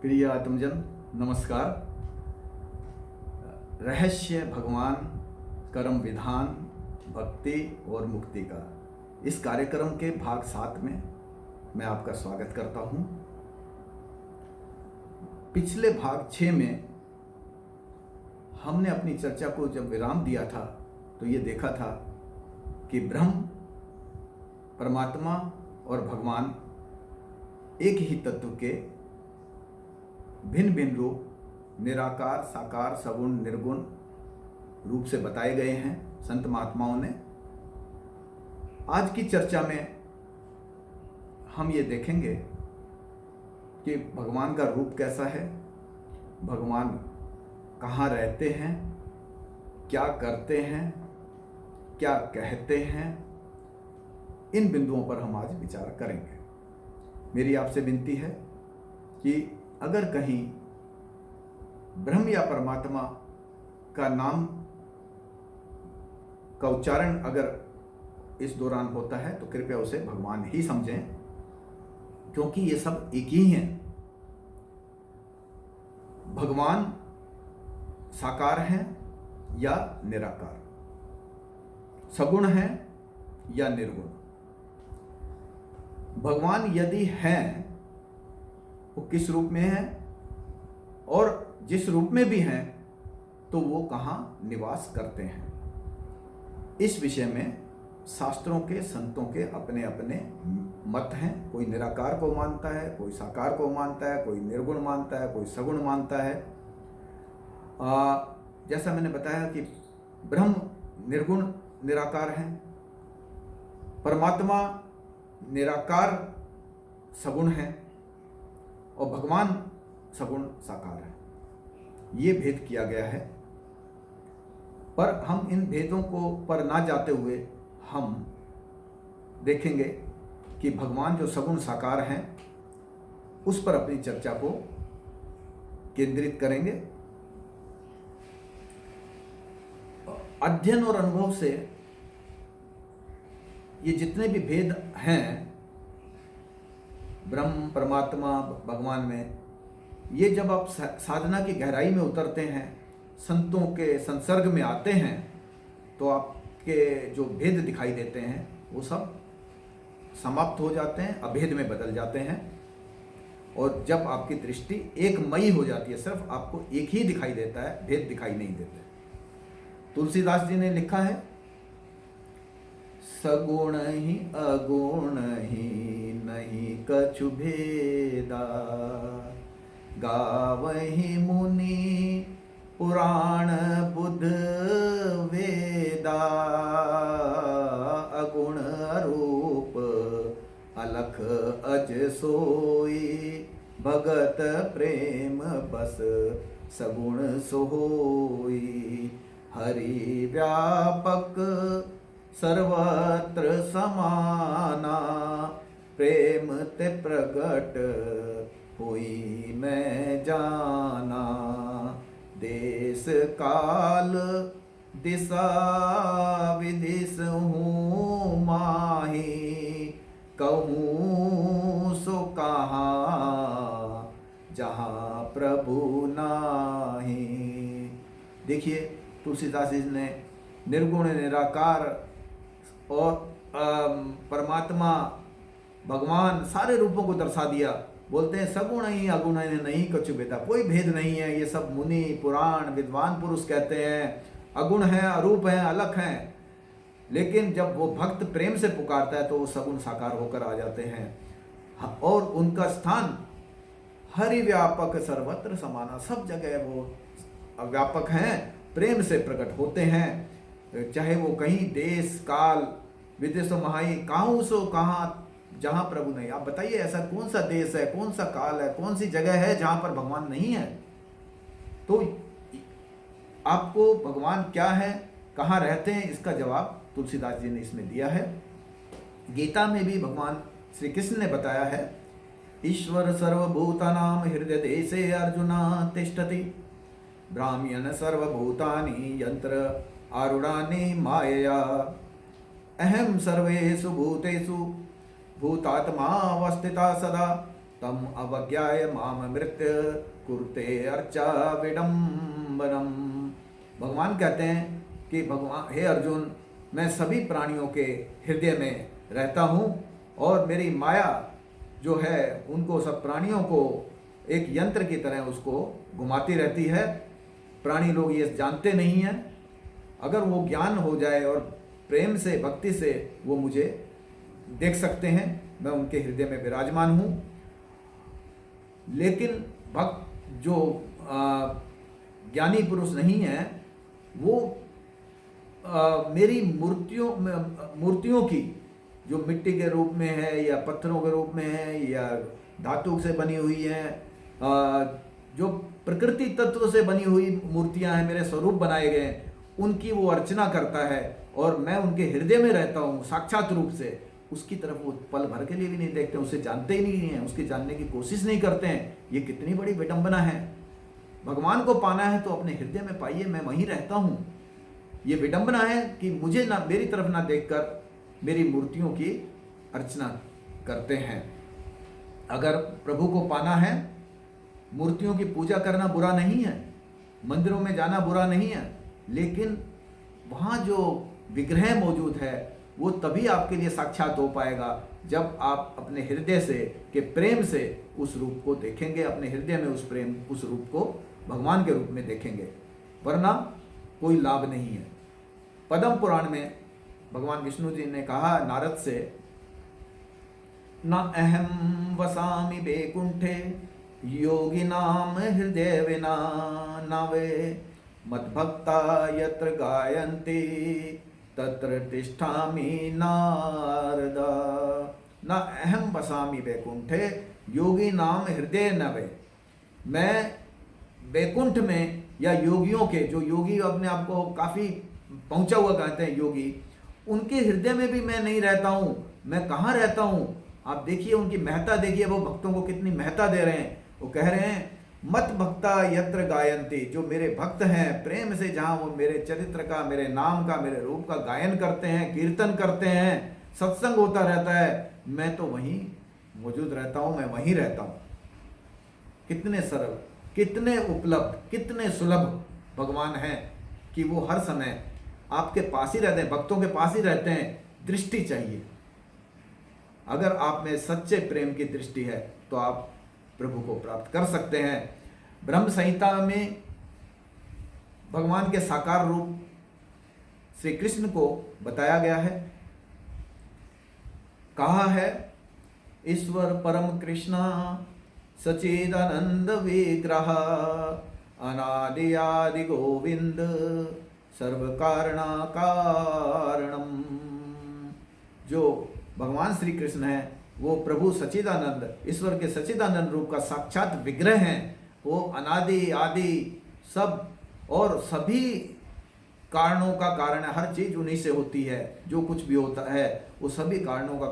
प्रिय आत्मजन नमस्कार। रहस्य भगवान, कर्म विधान, भक्ति और मुक्ति का इस कार्यक्रम के भाग 7 में मैं आपका स्वागत करता हूं। पिछले भाग 6 में हमने अपनी चर्चा को जब विराम दिया था तो ये देखा था कि ब्रह्म, परमात्मा और भगवान एक ही तत्व के भिन्न भिन्न रूप, निराकार, साकार, सगुण, निर्गुण रूप से बताए गए हैं संत महात्माओं ने। आज की चर्चा में हम ये देखेंगे कि भगवान का रूप कैसा है, भगवान कहाँ रहते हैं, क्या करते हैं, क्या कहते हैं। इन बिंदुओं पर हम आज विचार करेंगे। मेरी आपसे विनती है कि अगर कहीं ब्रह्म या परमात्मा का नाम का उच्चारण अगर इस दौरान होता है तो कृपया उसे भगवान ही समझें, क्योंकि ये सब एक ही हैं। भगवान साकार हैं या निराकार, सगुण हैं या निर्गुण। भगवान यदि हैं वो किस रूप में हैं और जिस रूप में भी हैं तो वो कहाँ निवास करते हैं। इस विषय में शास्त्रों के, संतों के अपने अपने मत हैं। कोई निराकार को मानता है, कोई साकार को मानता है, कोई निर्गुण मानता है, कोई सगुण मानता है। जैसा मैंने बताया कि ब्रह्म निर्गुण निराकार हैं, परमात्मा निराकार सगुण है और भगवान सगुण साकार है। ये भेद किया गया है, पर हम इन भेदों को पर ना जाते हुए हम देखेंगे कि भगवान जो सगुण साकार हैं उस पर अपनी चर्चा को केंद्रित करेंगे। अध्ययन और अनुभव से ये जितने भी भेद हैं ब्रह्म, परमात्मा, भगवान में, ये जब आप साधना की गहराई में उतरते हैं, संतों के संसर्ग में आते हैं, तो आपके जो भेद दिखाई देते हैं वो सब समाप्त हो जाते हैं, अभेद में बदल जाते हैं। और जब आपकी दृष्टि एकमयी हो जाती है, सिर्फ आपको एक ही दिखाई देता है, भेद दिखाई नहीं देते। तुलसीदास जी ने लिखा है, सगुण ही अगुण ही नहीं कछु भेदा, गावहि मुनि पुराण बुध वेदा, अगुण रूप अलख अज सोई, भगत प्रेम बस सगुण सोई, हरि व्यापक सर्वत्र समाना, प्रेम ते प्रगट हुई मैं जाना, देश काल दिशा विदिश हूँ माही, कहूँ सो कहाँ जहाँ प्रभु नाही। देखिए, तुलसीदास जी ने निर्गुण, निराकार और परमात्मा, भगवान सारे रूपों को दर्शा दिया। बोलते हैं सगुण ही अगुण ही नहीं कछु भेदा, कोई भेद नहीं है। ये सब मुनि, पुराण, विद्वान पुरुष कहते हैं अगुण हैं, अरूप हैं, अलख हैं। लेकिन जब वो भक्त प्रेम से पुकारता है तो वो सगुण साकार होकर आ जाते हैं और उनका स्थान हरि व्यापक सर्वत्र समाना, सब जगह वो व्यापक हैं, प्रेम से प्रकट होते हैं। चाहे वो कहीं देश काल विदेश महाई, काहू सो कहाँ जहाँ प्रभु नहीं। आप बताइए ऐसा कौन सा देश है, कौन सा काल है, कौन सी जगह है जहाँ पर भगवान नहीं है। तो आपको भगवान क्या है, कहाँ रहते हैं, इसका जवाब तुलसीदास जी ने इसमें दिया है। गीता में भी भगवान श्री कृष्ण ने बताया है, ईश्वर सर्वभूतानां हृदय देशे अर्जुना तिष्ठति, ब्राह्मण सर्वभूतानि यंत्र आरूढ़ानि मायया, अहम सर्वेषु भूतेषु भूतात्मा अवस्थिता सदा तम अवज्ञाय मामृत्य कुरुते अर्चा विडम्बनम। भगवान कहते हैं कि भगवान, हे अर्जुन, मैं सभी प्राणियों के हृदय में रहता हूँ और मेरी माया जो है उनको, सब प्राणियों को एक यंत्र की तरह उसको घुमाती रहती है। प्राणी लोग ये जानते नहीं हैं। अगर वो ज्ञान हो जाए और प्रेम से, भक्ति से वो मुझे देख सकते हैं, मैं उनके हृदय में विराजमान हूँ। लेकिन भक्त जो ज्ञानी पुरुष नहीं है, वो मेरी मूर्तियों की, जो मिट्टी के रूप में है या पत्थरों के रूप में है या धातु से बनी हुई है, जो प्रकृति तत्व से बनी हुई मूर्तियां हैं, मेरे स्वरूप बनाए गए, उनकी वो अर्चना करता है और मैं उनके हृदय में रहता हूँ साक्षात रूप से। उसकी तरफ वो पल भर के लिए भी नहीं देखते, उसे जानते ही नहीं हैं, उसके जानने की कोशिश नहीं करते हैं। ये कितनी बड़ी विडंबना है। भगवान को पाना है तो अपने हृदय में पाइए, मैं वहीं रहता हूँ। ये विडंबना है कि मुझे ना, मेरी तरफ ना देखकर मेरी मूर्तियों की अर्चना करते हैं। अगर प्रभु को पाना है, मूर्तियों की पूजा करना बुरा नहीं है, मंदिरों में जाना बुरा नहीं है, लेकिन वहाँ जो विग्रह मौजूद है वो तभी आपके लिए साक्षात हो पाएगा जब आप अपने हृदय से के प्रेम से उस रूप को देखेंगे, अपने हृदय में उस रूप को भगवान के रूप में देखेंगे, वरना कोई लाभ नहीं है। पद्म पुराण में भगवान विष्णु जी ने कहा नारद से, न अहम वसामि वैकुंठे योगिनाम हृदय विना, न वे मद्भक्ता यत्र गायन्ति तत्र तिष्ठामि नारद। न अहम वसामि वैकुंठे योगी नाम हृदय न वे। मैं वैकुंठ में या योगियों के, जो योगी अपने आप को काफ़ी पहुंचा हुआ कहते हैं योगी, उनके हृदय में भी मैं नहीं रहता हूँ। मैं कहाँ रहता हूँ? आप देखिए उनकी महत्ता देखिए, वो भक्तों को कितनी महत्ता दे रहे हैं। वो कह रहे हैं मत भक्ता यत्र गायन्ति, जो मेरे भक्त हैं प्रेम से, जहाँ वो मेरे चरित्र का, मेरे नाम का, मेरे रूप का गायन करते हैं, कीर्तन करते हैं, सत्संग होता रहता है, मैं तो वहीं मौजूद रहता हूँ, मैं वहीं रहता हूँ। कितने सरल, कितने उपलब्ध, कितने सुलभ भगवान हैं कि वो हर समय आपके पास ही रहते हैं, भक्तों के पास ही रहते हैं। दृष्टि चाहिए। अगर आप में सच्चे प्रेम की दृष्टि है तो आप प्रभु को प्राप्त कर सकते हैं। ब्रह्म संहिता में भगवान के साकार रूप श्री कृष्ण को बताया गया है। कहा है, ईश्वर परम कृष्णा सच्चिदानंद विग्रह अनादि आदि गोविंद सर्व कारणा कारणम। जो भगवान श्री कृष्ण है वो प्रभु सच्चिदानंद, ईश्वर के सच्चिदानंद रूप का साक्षात विग्रह हैं। वो अनादि आदि सब और सभी कारणों का कारण है। हर चीज उन्हीं से होती है। जो कुछ भी होता है वो सभी कारणों का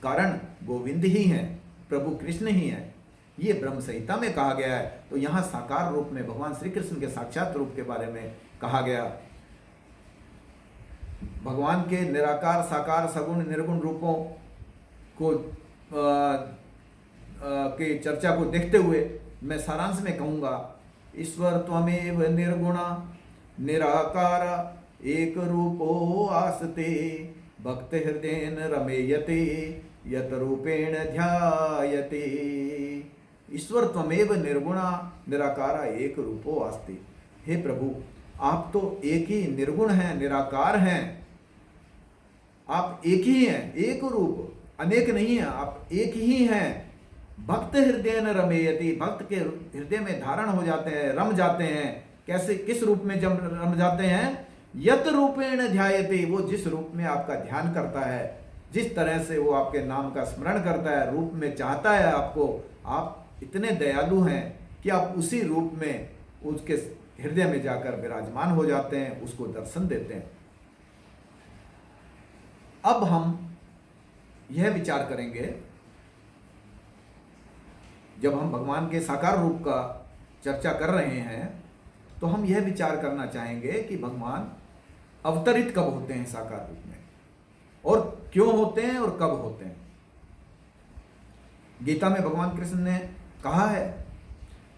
कारण गोविंद ही है, प्रभु कृष्ण ही है। ये ब्रह्म संहिता में कहा गया है। तो यहाँ साकार रूप में भगवान श्री कृष्ण के साक्षात रूप के बारे में कहा गया। भगवान के निराकार, साकार, सगुण, निर्गुण रूपों को के चर्चा को देखते हुए मैं सारांश में कहूँगा, ईश्वर त्वमेव निर्गुणा निराकार एक रूपो आस्ते भक्त हृदयेन रमेयते यत रूपेण ध्यायते। ईश्वर त्वमेव निर्गुणा निराकारा एक रूपो आस्ते। हे प्रभु, आप तो एक ही निर्गुण हैं, निराकार हैं। आप एक ही हैं, एक रूप, अनेक नहीं है, आप एक ही हैं। भक्त हृदय न रमेयति, भक्त के हृदय में धारण हो जाते हैं, रम जाते हैं। कैसे, किस रूप में जब रम जाते हैं? यत रूपेण ध्यायते, वो जिस रूप में आपका ध्यान करता है, जिस तरह से वो आपके नाम का स्मरण करता है, रूप में चाहता है आपको, आप इतने दयालु हैं कि आप उसी रूप में उसके हृदय में जाकर विराजमान हो जाते हैं, उसको दर्शन देते हैं। अब हम यह विचार करेंगे, जब हम भगवान के साकार रूप का चर्चा कर रहे हैं तो हम यह विचार करना चाहेंगे कि भगवान अवतरित कब होते हैं साकार रूप में, और क्यों होते हैं और कब होते हैं। गीता में भगवान कृष्ण ने कहा है,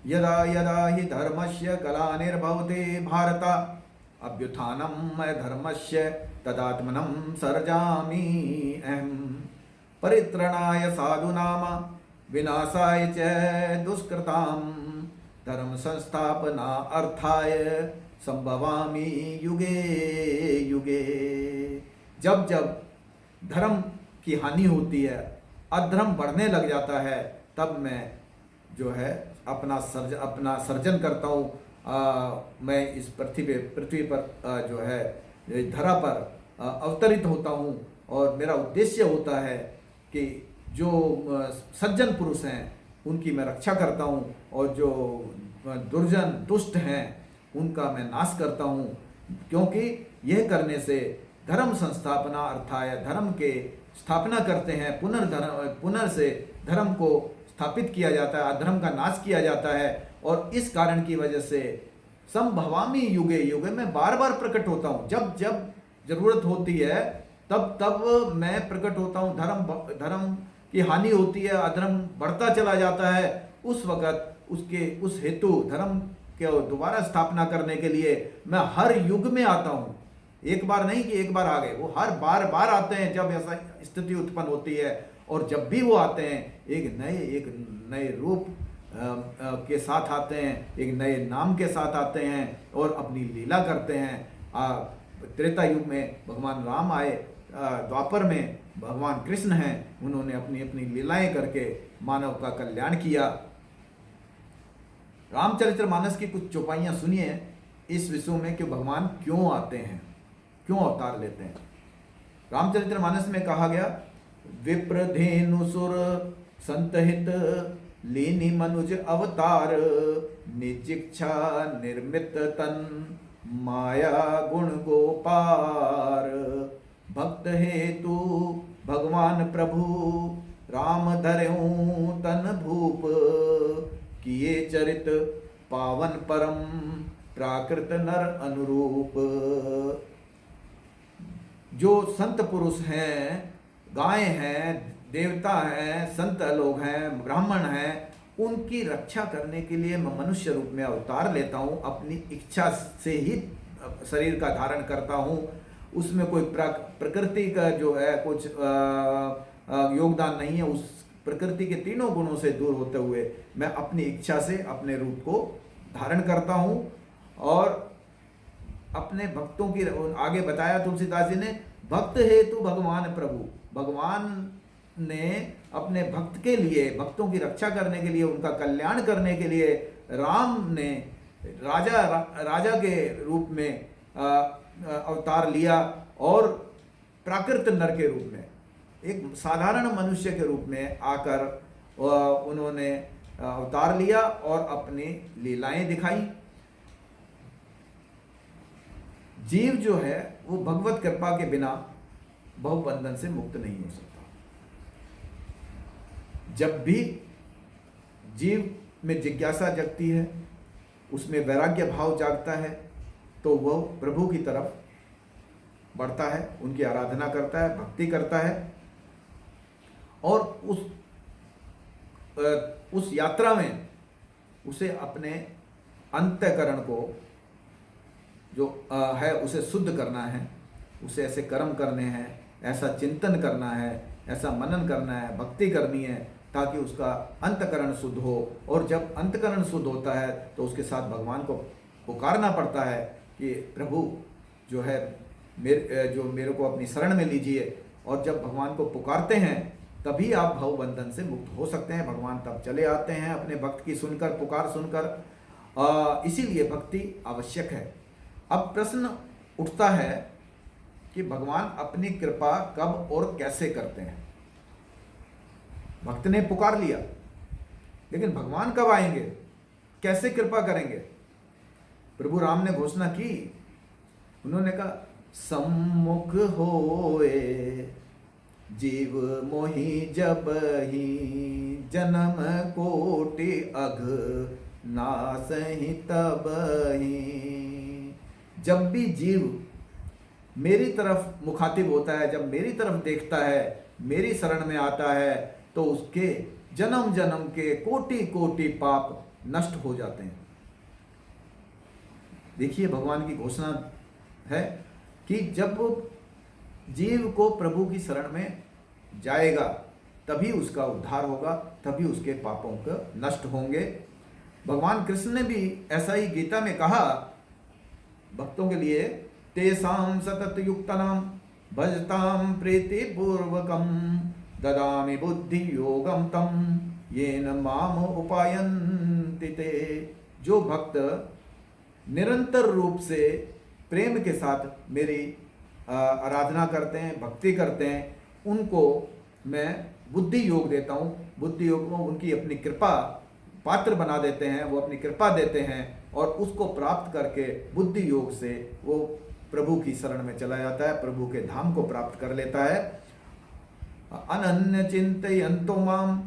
यदा यदा हि धर्मस्य ग्लानिर्भवति भारत अभ्युत्थानम् अधर्मस्य तदात्मनं सर्जामि अहम् परित्रणाय साधूनां विनाशाय च दुष्कृतां धर्म संस्थापना अर्थाय संभवामि युगे युगे। जब जब धर्म की हानि होती है, अधर्म बढ़ने लग जाता है, तब मैं जो है अपना सर्जन करता हूँ। मैं इस पृथ्वी पर जो है धरा पर अवतरित होता हूँ और मेरा उद्देश्य होता है कि जो सज्जन पुरुष हैं उनकी मैं रक्षा करता हूँ और जो दुर्जन दुष्ट हैं उनका मैं नाश करता हूँ, क्योंकि यह करने से धर्म संस्थापना अर्थाय धर्म के स्थापना करते हैं, पुनर् से धर्म को स्थापित किया जाता है, अधर्म का नाश किया जाता है। और इस कारण की वजह से संभवामि युगे युगे, मैं बार बार प्रकट होता हूँ। जब जब जरूरत होती है तब तब मैं प्रकट होता हूँ। धर्म की हानि होती है, अधर्म बढ़ता चला जाता है, उस वक़्त उस हेतु धर्म के दोबारा स्थापना करने के लिए मैं हर युग में आता हूँ। एक बार नहीं कि एक बार आ गए, वो हर बार आते हैं जब ऐसा स्थिति उत्पन्न होती है। और जब भी वो आते हैं एक नए रूप के साथ आते हैं, एक नए नाम के साथ आते हैं और अपनी लीला करते हैं। त्रेता युग में भगवान राम आए, द्वापर में भगवान कृष्ण हैं, उन्होंने अपनी अपनी लीलाएं करके मानव का कल्याण किया। रामचरितमानस की कुछ चौपाइयाँ सुनिए इस विषय में कि भगवान क्यों आते हैं, क्यों अवतार लेते हैं। रामचरितमानस में कहा गया, विप्रधेनुसुर संतहित लीनी मनुज अवतार निजिक्षा निर्मित तन माया गुण गोपार भक्त हेतु भगवान प्रभु राम धरऊं तन भूप किए चरित पावन परम प्राकृत नर अनुरूप। जो संत पुरुष हैं, गाय हैं, देवता हैं, संत लोग हैं, ब्राह्मण हैं, उनकी रक्षा करने के लिए मैं मनुष्य रूप में अवतार लेता हूँ। अपनी इच्छा से ही शरीर का धारण करता हूँ, उसमें कोई प्रकृति का जो है कुछ योगदान नहीं है। उस प्रकृति के तीनों गुणों से दूर होते हुए मैं अपनी इच्छा से अपने रूप को धारण करता हूँ। और अपने भक्तों की आगे बताया तुलसीदास जी ने, भक्त हेतु भगवान प्रभु, भगवान ने अपने भक्त के लिए, भक्तों की रक्षा करने के लिए, उनका कल्याण करने के लिए राम ने राजा के रूप में अवतार लिया और प्राकृत नर के रूप में, एक साधारण मनुष्य के रूप में आकर उन्होंने अवतार लिया और अपनी लीलाएं दिखाई। जीव जो है वो भगवत कृपा के बिना बहुबंधन से मुक्त नहीं हो सकता। जब भी जीव में जिज्ञासा जगती है, उसमें वैराग्य भाव जागता है, तो वह प्रभु की तरफ बढ़ता है, उनकी आराधना करता है, भक्ति करता है और उस यात्रा में उसे अपने अंतःकरण को जो है उसे शुद्ध करना है, उसे ऐसे कर्म करने हैं, ऐसा चिंतन करना है, ऐसा मनन करना है, भक्ति करनी है, ताकि उसका अंतःकरण शुद्ध हो। और जब अंतःकरण शुद्ध होता है तो उसके साथ भगवान को पुकारना पड़ता है कि प्रभु जो है मेरे को अपनी शरण में लीजिए। और जब भगवान को पुकारते हैं तभी आप भवबंधन से मुक्त हो सकते हैं। भगवान तब चले आते हैं अपने भक्त की सुनकर, पुकार सुनकर। इसीलिए भक्ति आवश्यक है। अब प्रश्न उठता है कि भगवान अपनी कृपा कब और कैसे करते हैं। भक्त ने पुकार लिया, लेकिन भगवान कब आएंगे, कैसे कृपा करेंगे। प्रभु राम ने घोषणा की, उन्होंने कहा, सम्मुख होए जीव मोहि जब ही जन्म कोटि अघ नासहि तब ही। जब भी जीव मेरी तरफ मुखातिब होता है, जब मेरी तरफ देखता है, मेरी शरण में आता है, तो उसके जन्म जन्म के कोटि कोटि पाप नष्ट हो जाते हैं। देखिए भगवान की घोषणा है कि जब जीव को प्रभु की शरण में जाएगा तभी उसका उद्धार होगा, तभी उसके पापों को नष्ट होंगे। भगवान कृष्ण ने भी ऐसा ही गीता में कहा भक्तों के लिए, तेसाम सतत युक्तनाम भजताम प्रीति पूर्वकम ददामि बुद्धि योगम तम येन माम उपायन्ति ते। जो भक्त निरंतर रूप से प्रेम के साथ मेरी आराधना करते हैं, भक्ति करते हैं, उनको मैं बुद्धि योग देता हूँ। बुद्धि योग को उनकी अपनी कृपा पात्र बना देते हैं, वो अपनी कृपा देते हैं और उसको प्राप्त करके बुद्धि योग से वो प्रभु की शरण में चला जाता है, प्रभु के धाम को प्राप्त कर लेता है। अनन्य चिंतयन्तो माम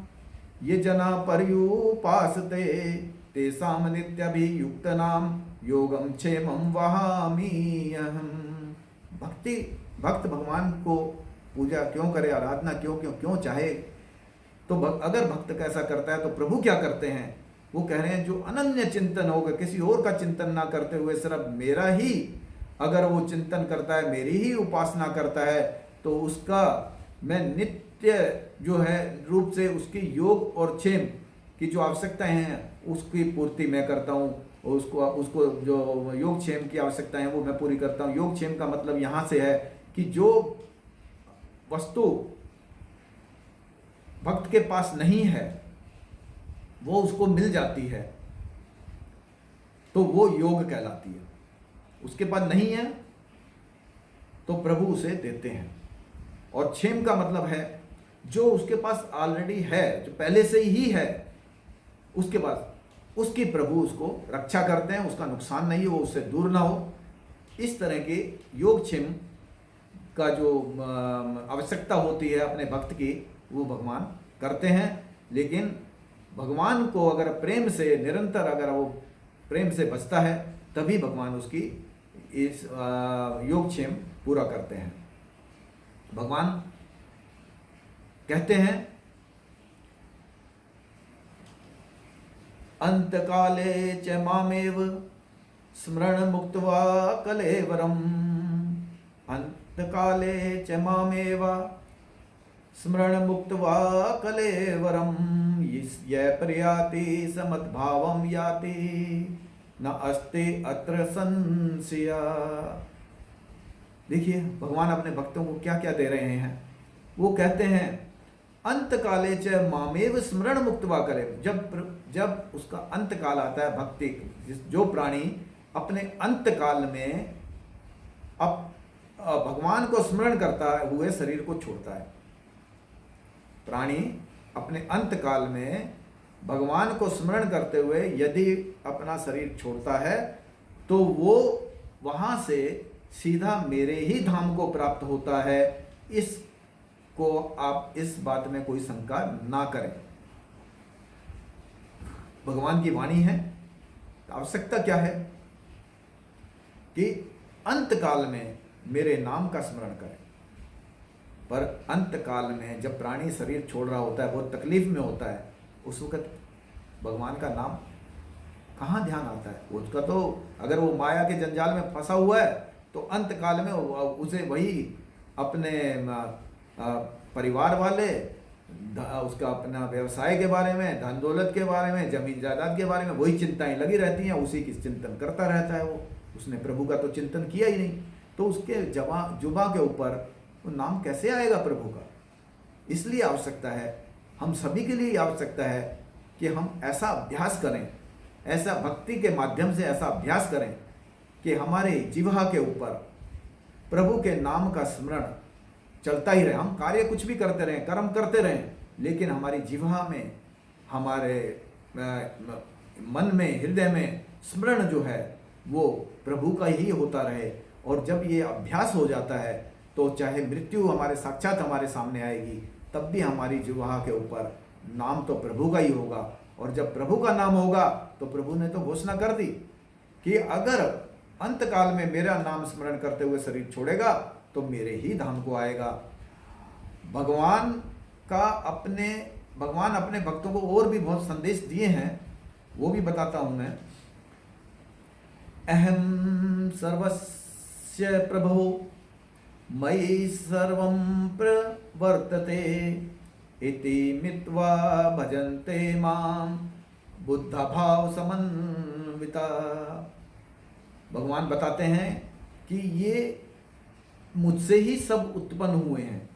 ये जना पर्युपासते तेषां नित्यभियुक्तानां योगम क्षेमं वहामि अहम्। भक्त भगवान को पूजा क्यों करे, आराधना क्यों चाहे? तो अगर भक्त कैसा करता है तो प्रभु क्या करते हैं? वो कह रहे हैं जो अनन्य चिंतन होगा, किसी और का चिंतन ना करते हुए सिर्फ मेरा ही अगर वो चिंतन करता है, मेरी ही उपासना करता है, तो उसका मैं नित्य जो है रूप से उसकी योग और क्षेम की जो आवश्यकताएं हैं उसकी पूर्ति मैं करता हूँ। उसको जो योग क्षेम की आवश्यकताएं हैं वो मैं पूरी करता हूँ। योग क्षेम का मतलब यहाँ से है कि जो वस्तु भक्त के पास नहीं है वो उसको मिल जाती है तो वो योग कहलाती है। उसके पास नहीं है तो प्रभु उसे देते हैं। और क्षेम का मतलब है जो उसके पास ऑलरेडी है, जो पहले से ही है, उसके पास उसकी प्रभु उसको रक्षा करते हैं, उसका नुकसान नहीं हो, उससे दूर ना हो। इस तरह के योगक्षेम का जो आवश्यकता होती है अपने भक्त की वो भगवान करते हैं। लेकिन भगवान को अगर प्रेम से निरंतर अगर वो प्रेम से बचता है तभी भगवान उसकी इस योगक्षेम पूरा करते हैं। भगवान कहते हैं अंतकाले च मामेव स्मरण मुक्त्वा कलेवरम। अंतकाले च मामेव स्मरण मुक्त्वा कलेवरम यः प्रयाति समद्भावं याति न अस्ति अत्र संशया। देखिए भगवान अपने भक्तों को क्या क्या दे रहे हैं। वो कहते हैं अंत काले च मामेव स्मरण मुक्त्वा करे। जब उसका अंत काल आता है, भक्ति जो प्राणी अपने अंत काल में अब भगवान को स्मरण करता हुए शरीर को छोड़ता है। प्राणी अपने अंत काल में भगवान को स्मरण करते हुए यदि अपना शरीर छोड़ता है तो वो वहां से सीधा मेरे ही धाम को प्राप्त होता है। इसको आप इस बात में कोई शंका ना करें। भगवान की वाणी है। आवश्यकता क्या है कि अंत काल में मेरे नाम का स्मरण करें। पर अंत काल में जब प्राणी शरीर छोड़ रहा होता है, बहुत तकलीफ में होता है, उस वक्त भगवान का नाम कहाँ ध्यान आता है? उसका तो अगर वो माया के जंजाल में फंसा हुआ है तो अंत काल में उसे वही अपने परिवार वाले, उसका अपना व्यवसाय के बारे में, धन दौलत के बारे में, जमीन जायदाद के बारे में वही चिंताएं लगी रहती हैं। उसी की चिंतन करता रहता है। वो उसने प्रभु का तो चिंतन किया ही नहीं, तो उसके जुबा के ऊपर वो नाम कैसे आएगा प्रभु का? इसलिए आवश्यकता है, हम सभी के लिए आवश्यकता है कि हम ऐसा अभ्यास करें, ऐसा भक्ति के माध्यम से ऐसा अभ्यास करें कि हमारे जिह्वा के ऊपर प्रभु के नाम का स्मरण चलता ही रहे। हम कार्य कुछ भी करते रहें, कर्म करते रहें, लेकिन हमारी जिह्वा में, हमारे मन में, हृदय में स्मरण जो है वो प्रभु का ही होता रहे। और जब ये अभ्यास हो जाता है तो चाहे मृत्यु हमारे साक्षात हमारे सामने आएगी तब भी हमारी जिह्वा के ऊपर नाम तो प्रभु का ही होगा। और जब प्रभु का नाम होगा तो प्रभु ने तो घोषणा कर दी कि अगर अंत काल में मेरा नाम स्मरण करते हुए शरीर छोड़ेगा तो मेरे ही धाम को आएगा। भगवान का अपने भगवान अपने भक्तों को और भी बहुत संदेश दिए हैं, वो भी बताता हूं मैं। अहम सर्वस्य प्रभो मयि सर्वं प्रवर्तते इति मित्वा भजन्ते मां बुद्ध भाव समन्विता। भगवान बताते हैं कि ये मुझसे ही सब उत्पन्न हुए हैं,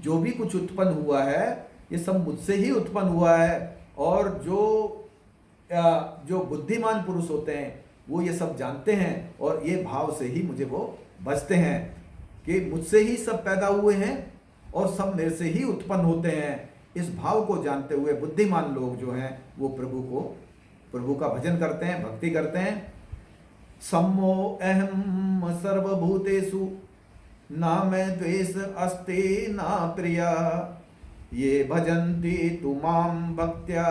जो भी कुछ उत्पन्न हुआ है ये सब मुझसे ही उत्पन्न हुआ है। और जो बुद्धिमान पुरुष होते हैं वो ये सब जानते हैं और ये भाव से ही मुझे वो बचते हैं कि मुझसे ही सब पैदा हुए हैं और सब मेरे से ही उत्पन्न होते हैं। इस भाव को जानते हुए बुद्धिमान लोग जो हैं वो प्रभु का भजन करते हैं, भक्ति करते हैं। सम्मो अहम सर्वभूतेषु ना मैं द्वेष अस्ति ना प्रिया ये भजन्ति तु मां भक्त्या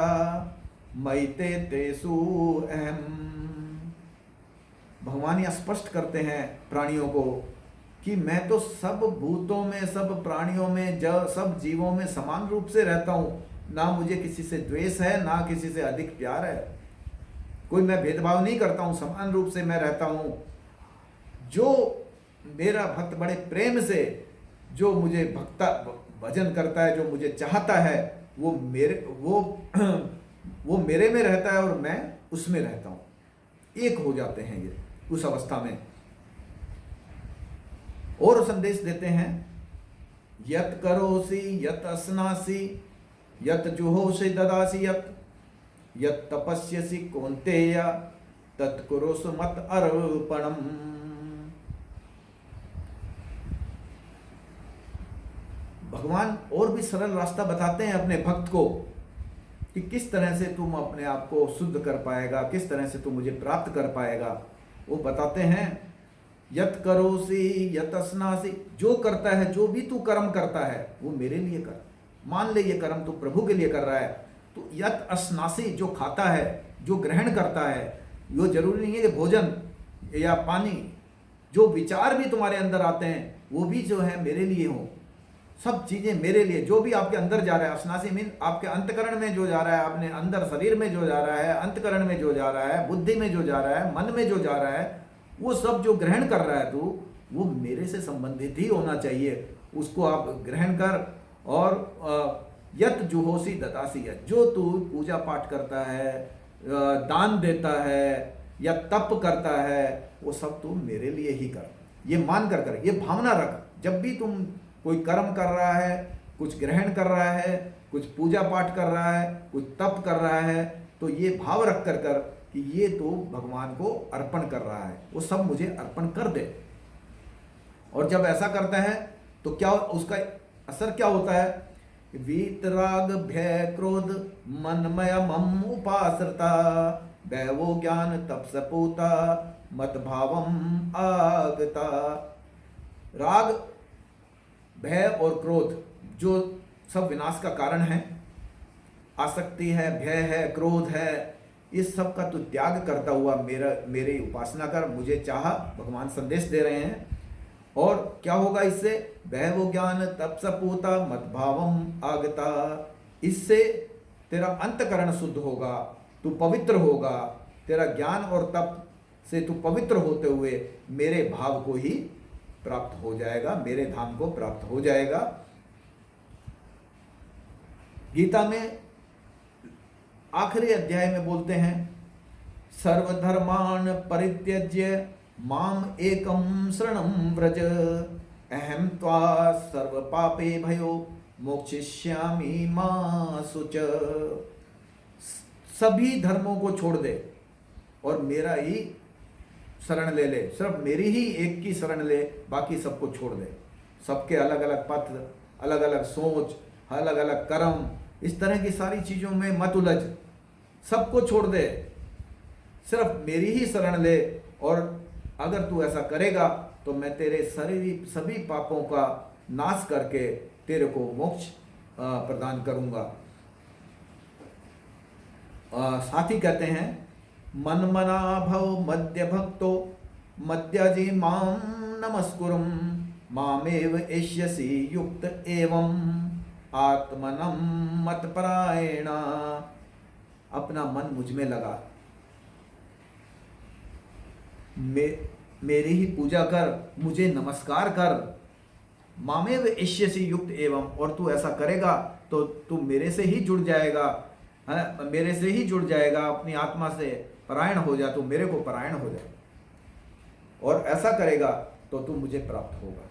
मयि ते तेषु अहम। भगवान यह स्पष्ट करते हैं प्राणियों को कि मैं तो सब भूतों में, सब प्राणियों में, सब जीवों में समान रूप से रहता हूं। ना मुझे किसी से द्वेष है, ना किसी से अधिक प्यार है, कोई मैं भेदभाव नहीं करता हूं, समान रूप से मैं रहता हूं। जो मेरा भक्त बड़े प्रेम से जो मुझे भजन करता है, जो मुझे चाहता है, वो मेरे में रहता है और मैं उसमें रहता हूं। एक हो जाते हैं ये उस अवस्था में। और संदेश देते हैं, यत करोसि यत अस्नासि यत जुहोसि ददासि यत तपस्यसि कौन्तेय तत्कुरुषु मत अर्पणम। भगवान और भी सरल रास्ता बताते हैं अपने भक्त को कि किस तरह से तुम अपने आप को शुद्ध कर पाएगा, किस तरह से तुम मुझे प्राप्त कर पाएगा। वो बताते हैं, यत करोसि यत अस्नासि, जो करता है, जो भी तू कर्म करता है वो मेरे लिए कर। मान ले ये कर्म तू प्रभु के लिए कर रहा है, तो यत अस्नासि, जो खाता है, जो ग्रहण करता है, वो जरूरी नहीं है कि भोजन या पानी, जो विचार भी तुम्हारे अंदर आते हैं वो भी जो है मेरे लिए हो। सब चीजें मेरे लिए, जो भी आपके अंदर जा रहा है, अस्नासी मीन आपके अंतकरण में जो जा रहा है, अपने अंदर शरीर में जो जा रहा है, अंतकरण में जो जा रहा है, बुद्धि में जो जा रहा है, मन में जो जा रहा है, वो सब जो ग्रहण कर रहा है तू, वो मेरे से संबंधित ही होना चाहिए। उसको आप ग्रहण कर। और यत जुहोसी ददासी, जो तू पूजा पाठ करता है, दान देता है या तप करता है, वो सब तू मेरे लिए ही कर। ये मान कर, ये भावना रख। जब भी तुम कोई कर्म कर रहा है, कुछ ग्रहण कर रहा है, कुछ पूजा पाठ कर रहा है, कुछ तप कर रहा है, तो ये भाव रख कर कि ये तो भगवान को अर्पण कर रहा है, वो सब मुझे अर्पण कर दे। और जब ऐसा करता है तो क्या उसका असर क्या होता है? वीतराग भय क्रोध मनमय मम उपाश्रिता दैवो ज्ञान तपसपूता मत भावम आगता। राग, भय और क्रोध जो सब विनाश का कारण है, आसक्ति है, भय है, क्रोध है, इस सब का तू त्याग करता हुआ मेरी उपासना कर, मुझे चाह। भगवान संदेश दे रहे हैं। और क्या होगा इससे? भय वो ज्ञान तपसपूता मत भावम आगता। इससे तेरा अंतकरण शुद्ध होगा, तू पवित्र होगा। तेरा ज्ञान और तप से तू पवित्र होते हुए मेरे भाव को ही प्राप्त हो जाएगा, मेरे धाम को प्राप्त हो जाएगा। गीता में आखिरी अध्याय में बोलते हैं, सर्वधर्मान् परित्यज्य माम एकम शरणं व्रज अहम त्वा सर्व पापे भयो मोक्षयिष्यामि मा शुच। सभी धर्मों को छोड़ दे और मेरा ही शरण ले ले। सिर्फ मेरी ही एक की शरण ले, बाकी सबको छोड़ दे। सबके अलग अलग पथ, अलग अलग सोच, अलग अलग कर्म, इस तरह की सारी चीज़ों में मत उलझ, सबको छोड़ दे, सिर्फ मेरी ही शरण ले। और अगर तू ऐसा करेगा तो मैं तेरे सभी पापों का नाश करके तेरे को मोक्ष प्रदान करूंगा। साथ ही कहते हैं, मन मना भव मध्य भक्तो मध्यजी माम नमस्कुरुम मामेव एष्यसि युक्त एवं आत्मनं मत्परायणा, अपना मन मुझ में लगा, मेरी ही पूजा कर, मुझे नमस्कार कर। मामेव इष्यसि युक्त एवं, और तू ऐसा करेगा तो तू मेरे से ही जुड़ जाएगा, है, मेरे से ही जुड़ जाएगा, अपनी आत्मा से परायण हो जा, तू मेरे को परायण हो जाए, और ऐसा करेगा तो तू मुझे प्राप्त होगा।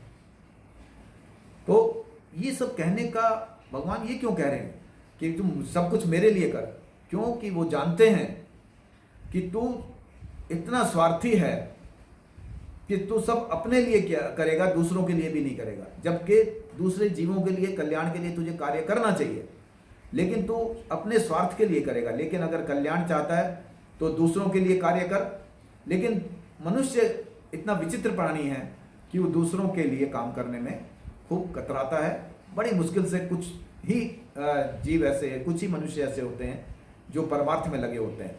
तो ये सब कहने का भगवान ये क्यों कह रहे हैं कि तुम सब कुछ मेरे लिए कर? क्योंकि वो जानते हैं कि तू इतना स्वार्थी है कि तू सब अपने लिए क्या करेगा, दूसरों के लिए भी नहीं करेगा, जबकि दूसरे जीवों के लिए, कल्याण के लिए तुझे कार्य करना चाहिए, लेकिन तू अपने स्वार्थ के लिए करेगा। लेकिन अगर कल्याण चाहता है तो दूसरों के लिए कार्य कर। लेकिन मनुष्य इतना विचित्र प्राणी है कि वो दूसरों के लिए काम करने में खूब कतराता है। बड़ी मुश्किल से कुछ ही जीव ऐसे, कुछ ही मनुष्य ऐसे होते हैं जो परमार्थ में लगे होते हैं।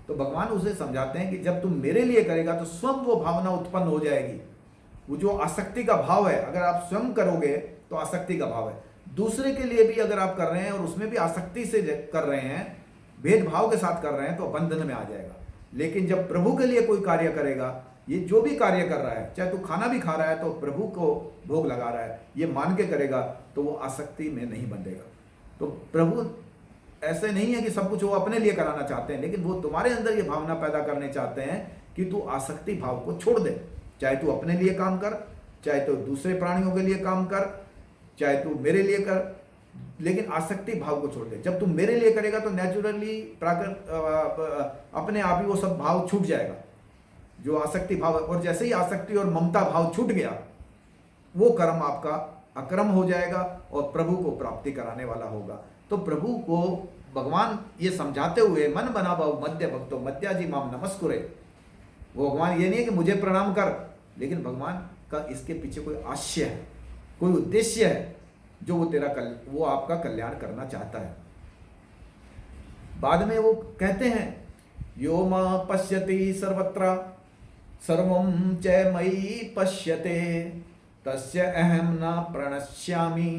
तो भगवान उसे समझाते हैं कि जब तुम मेरे लिए करेगा तो स्वयं वो भावना उत्पन्न हो जाएगी। वो जो आसक्ति का भाव है, अगर आप स्वयं करोगे तो आसक्ति का भाव है। दूसरे के लिए भी अगर आप कर रहे हैं और उसमें भी आसक्ति से कर रहे हैं, भेदभाव के साथ कर रहे हैं, तो बंधन में आ जाएगा। लेकिन जब प्रभु के लिए कोई कार्य करेगा, ये जो भी कार्य कर रहा है, चाहे तू खाना भी खा रहा है तो प्रभु को भोग लगा रहा है, ये मान के करेगा, तो वो आसक्ति में नहीं बंधेगा। तो प्रभु ऐसे नहीं है कि सब कुछ वो अपने लिए कराना चाहते हैं, लेकिन वो तुम्हारे अंदर ये भावना पैदा करने चाहते हैं कि तू आसक्ति भाव को छोड़ दे। चाहे तू अपने लिए काम कर, चाहे तू दूसरे प्राणियों के लिए काम कर, चाहे तू मेरे लिए कर, लेकिन आसक्ति भाव को छोड़ दे। जब तू मेरे लिए करेगा तो नेचुरली अपने आप ही वो सब भाव छूट जाएगा, जो आसक्ति भाव है। और जैसे ही आसक्ति और ममता भाव छूट गया, वो कर्म आपका अकर्म हो जाएगा और प्रभु को प्राप्ति कराने वाला होगा। तो प्रभु को भगवान ये समझाते हुए, मन बना भाव मध्य भक्तो मध्याजी माम नमस्कुरे, वो भगवान ये नहीं है कि मुझे प्रणाम कर, लेकिन भगवान का इसके पीछे कोई आशय है, कोई उद्देश्य है, जो वो आपका कल्याण करना चाहता है। बाद में वो कहते हैं, यो मां पश्यति सर्वत्र सर्वं च मयि पश्यते तस्य अहम न प्रणश्यामि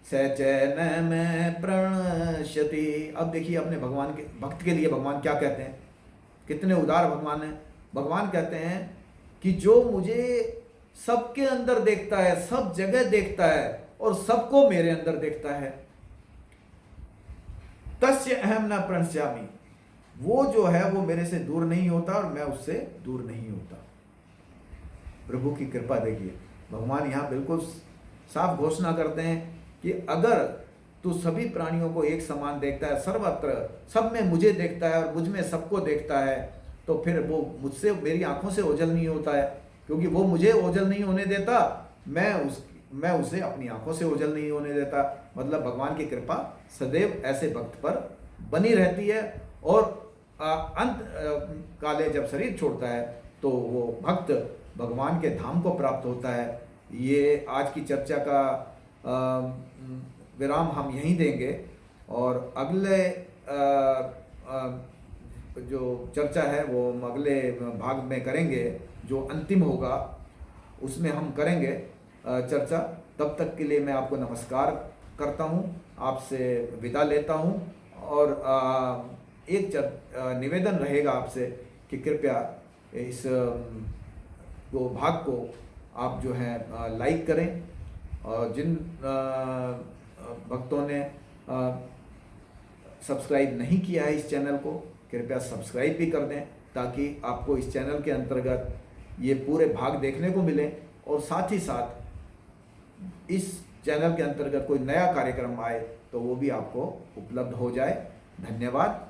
स च न मैं प्रणश्यति। अब देखिए अपने भगवान के भक्त के लिए भगवान क्या कहते हैं, कितने उदार भगवान हैं। भगवान कहते हैं कि जो मुझे सबके अंदर देखता है, सब जगह देखता है और सबको मेरे अंदर देखता है, तस्य अहम न प्रणश्यामि, वो जो है वो मेरे से दूर नहीं होता और मैं उससे दूर नहीं होता। प्रभु की कृपा देखिए, भगवान यहाँ बिल्कुल साफ घोषणा करते हैं कि अगर तू सभी प्राणियों को एक समान देखता है, सर्वत्र सब में मुझे देखता है और मुझ में सबको देखता है, तो फिर वो मुझसे, मेरी आंखों से ओझल नहीं होता है, क्योंकि वो मुझे ओझल नहीं होने देता, मैं उसे अपनी आंखों से ओझल नहीं होने देता। मतलब भगवान की कृपा सदैव ऐसे भक्त पर बनी रहती है। और अंत काले जब शरीर छोड़ता है तो वो भक्त भगवान के धाम को प्राप्त होता है। ये आज की चर्चा का विराम हम यहीं देंगे और अगले जो चर्चा है वो हम अगले भाग में करेंगे, जो अंतिम होगा उसमें हम करेंगे चर्चा। तब तक के लिए मैं आपको नमस्कार करता हूँ, आपसे विदा लेता हूँ और एक निवेदन रहेगा आपसे कि कृपया इस भाग को आप जो है लाइक करें, और जिन भक्तों ने सब्सक्राइब नहीं किया है इस चैनल को, कृपया सब्सक्राइब भी कर दें, ताकि आपको इस चैनल के अंतर्गत ये पूरे भाग देखने को मिले, और साथ ही साथ इस चैनल के अंतर्गत कोई नया कार्यक्रम आए तो वो भी आपको उपलब्ध हो जाए। धन्यवाद।